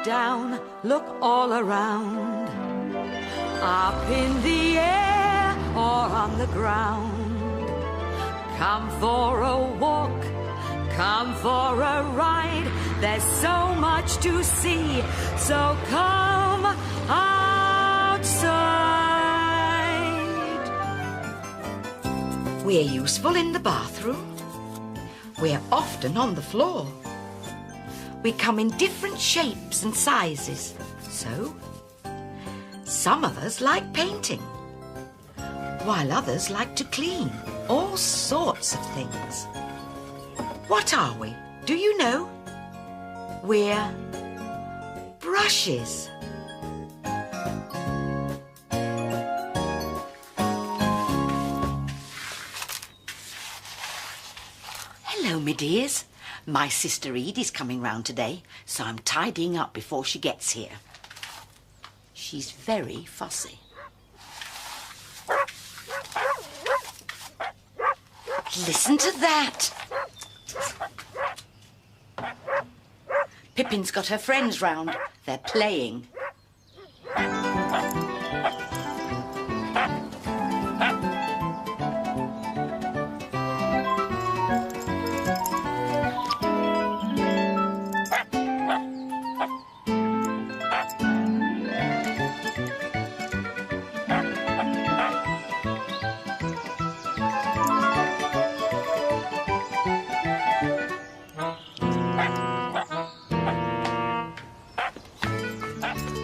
down, look all around. Up in the air or on the ground. Come for a walk, come for a ride. There's so much to see, so come outside. We're useful in the bathroom. We're often on the floor. We come in different shapes and sizes. So, some of us like painting, while others like to clean all sorts of things. What are we? Do you know? We're brushes. Hello, me dears. My sister Edie's coming round today, so I'm tidying up before she gets here. She's very fussy. Listen to that. Pippin's got her friends round. They're playing.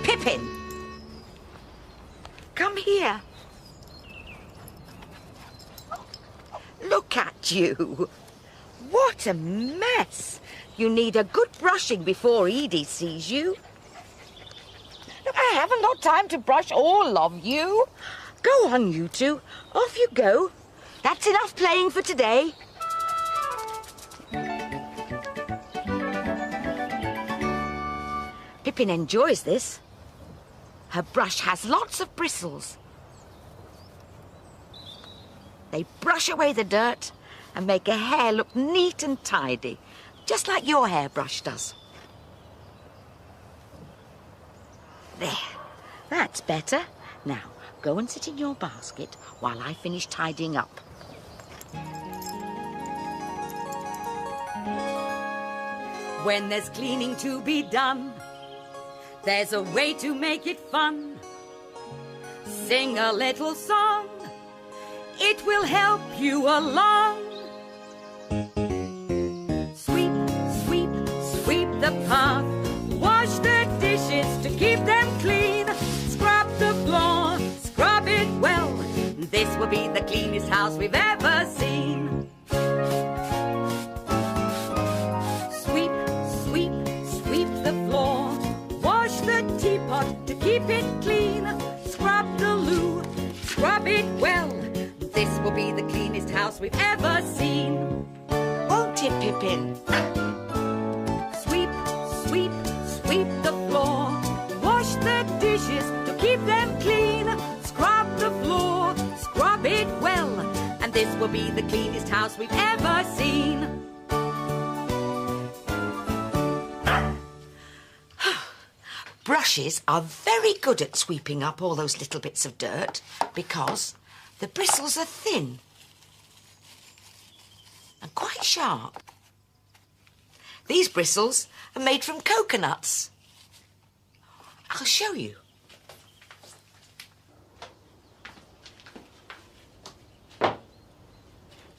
Pippin! Come here. Look at you. What a mess. You need a good brushing before Edie sees you. Look, I haven't got time to brush all of you. Go on, you two. Off you go. That's enough playing for today. Pippin enjoys this. Her brush has lots of bristles. They brush away the dirt and make her hair look neat and tidy, just like your hairbrush does. There, that's better. Now, go and sit in your basket while I finish tidying up. When there's cleaning to be done, there's a way to make it fun. Sing a little song, it will help you along. Sweep, sweep, sweep the path. Wash the dishes to keep them clean. Scrub the floor, scrub it well. This will be the cleanest house we've ever seen. Sweep, sweep, sweep the floor. Wash the teapot to keep it clean. Scrub the loo, scrub it well. This will be the cleanest house we've ever seen. Won't it, Pippin? Sweep, sweep, sweep the floor. Wash the dishes to keep them clean. Scrub the floor, scrub it well. And this will be the cleanest house we've ever seen. Brushes are very good at sweeping up all those little bits of dirt because the bristles are thin and quite sharp. These bristles are made from coconuts. I'll show you.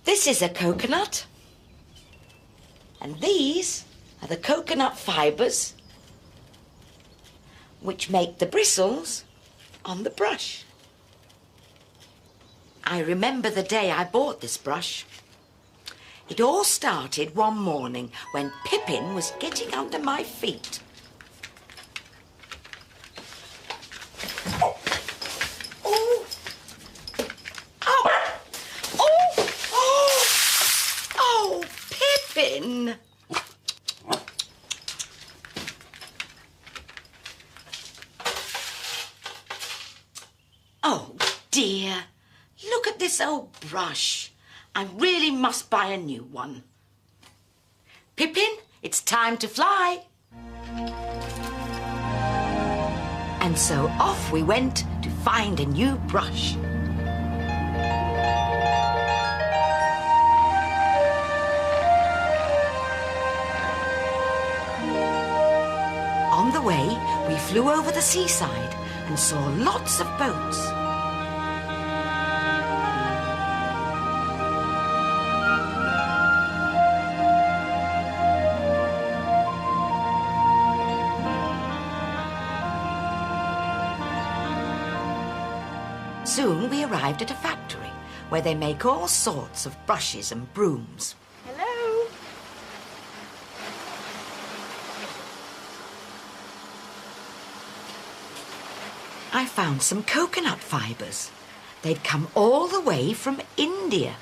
This is a coconut, and these are the coconut fibres which make the bristles on the brush. I remember the day I bought this brush. It all started one morning when Pippin was getting under my feet. Oh! Oh! Oh! Oh! Oh! Oh, Pippin! Oh, dear. Look at this old brush. I really must buy a new one. Pippin, it's time to fly. And so off we went to find a new brush. On the way, we flew over the seaside and saw lots of boats. Soon we arrived at a factory where they make all sorts of brushes and brooms. Hello? I found some coconut fibres. They'd come all the way from India.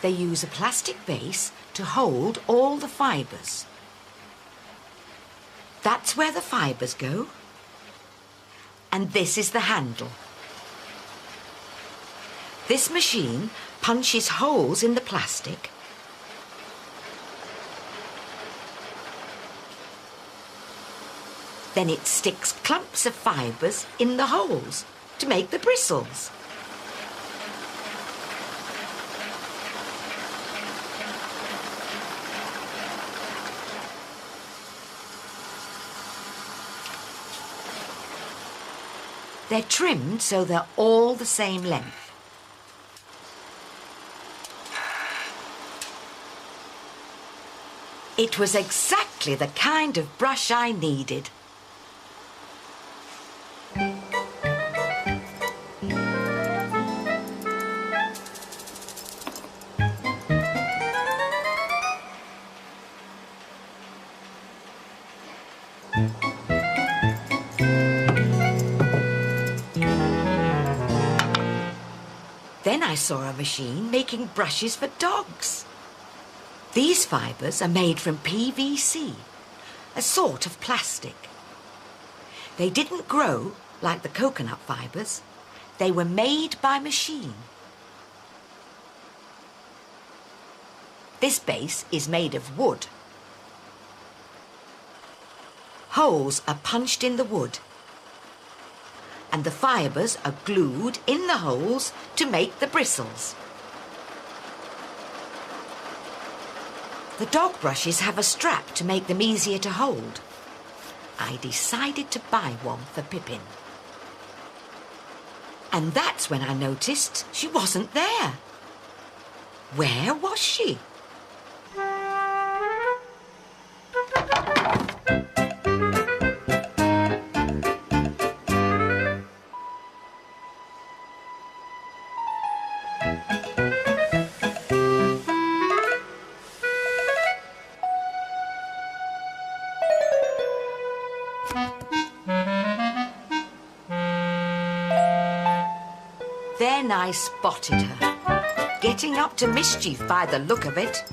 They use a plastic base to hold all the fibres. That's where the fibres go. And this is the handle. This machine punches holes in the plastic. Then it sticks clumps of fibres in the holes to make the bristles. They're trimmed so they're all the same length. It was exactly the kind of brush I needed. Then I saw a machine making brushes for dogs. These fibres are made from PVC, a sort of plastic. They didn't grow like the coconut fibres. They were made by machine. This base is made of wood. Holes are punched in the wood, and the fibres are glued in the holes to make the bristles. The dog brushes have a strap to make them easier to hold. I decided to buy one for Pippin. And that's when I noticed she wasn't there. Where was she? Then I spotted her, getting up to mischief by the look of it.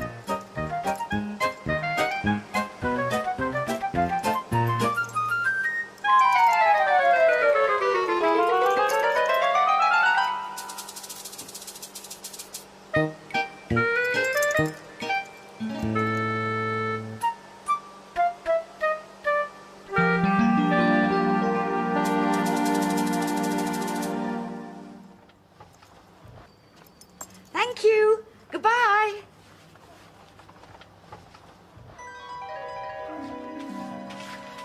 Thank you. Goodbye.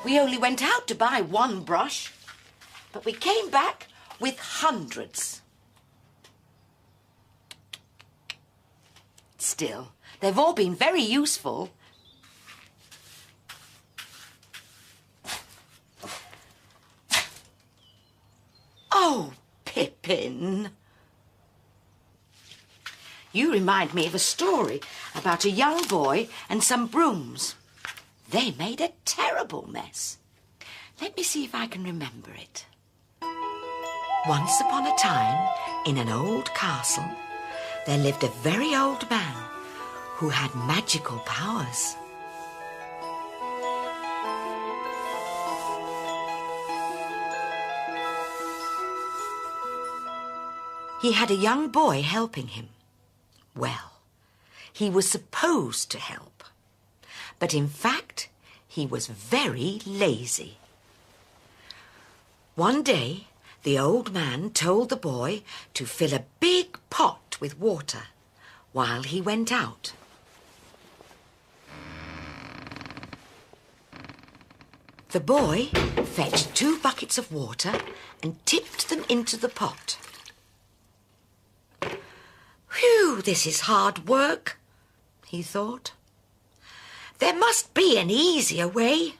We only went out to buy one brush, but we came back with hundreds. Still, they've all been very useful. Oh, Pippin. You remind me of a story about a young boy and some brooms. They made a terrible mess. Let me see if I can remember it. Once upon a time, in an old castle, there lived a very old man who had magical powers. He had a young boy helping him. Well, he was supposed to help, but in fact he was very lazy. One day the old man told the boy to fill a big pot with water while he went out. The boy fetched 2 buckets of water and tipped them into the pot. "Whew, this is hard work," he thought. "There must be an easier way."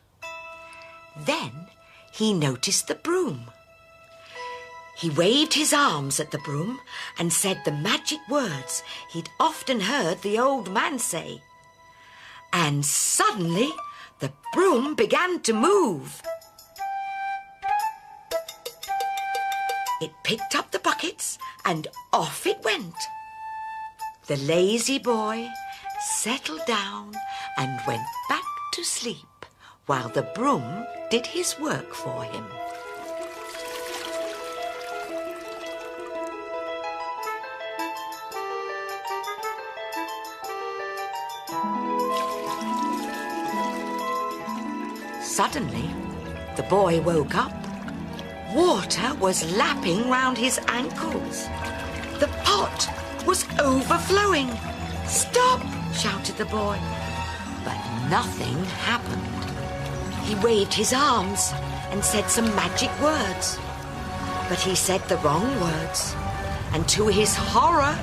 Then he noticed the broom. He waved his arms at the broom and said the magic words he'd often heard the old man say. And suddenly the broom began to move. It picked up the buckets and off it went. The lazy boy settled down and went back to sleep while the broom did his work for him. Suddenly, the boy woke up. Water was lapping round his ankles. The pot was overflowing. "Stop!" shouted the boy. But nothing happened. He waved his arms and said some magic words. But he said the wrong words, and to his horror,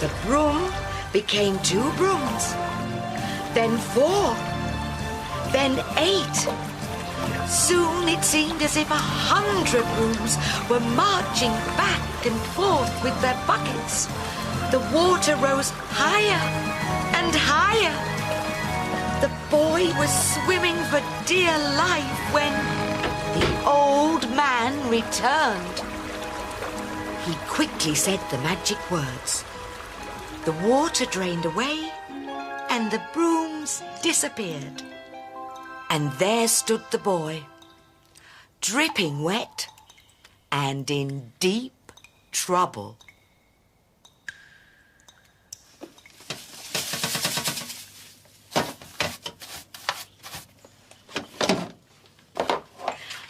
the broom became 2 brooms, then 4, then 8. Soon it seemed as if 100 brooms were marching back and forth with their buckets. The water rose higher and higher. The boy was swimming for dear life when the old man returned. He quickly said the magic words. The water drained away and the brooms disappeared. And there stood the boy, dripping wet and in deep trouble.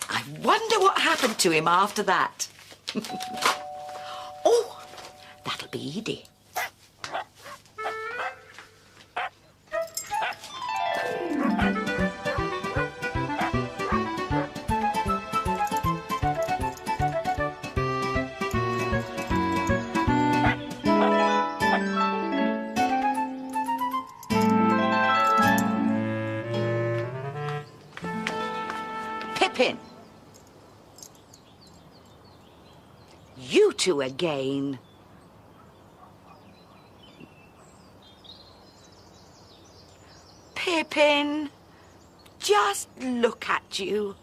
I wonder what happened to him after that. Oh, that'll be Edie. Pippin! You two again. Pippin, just look at you.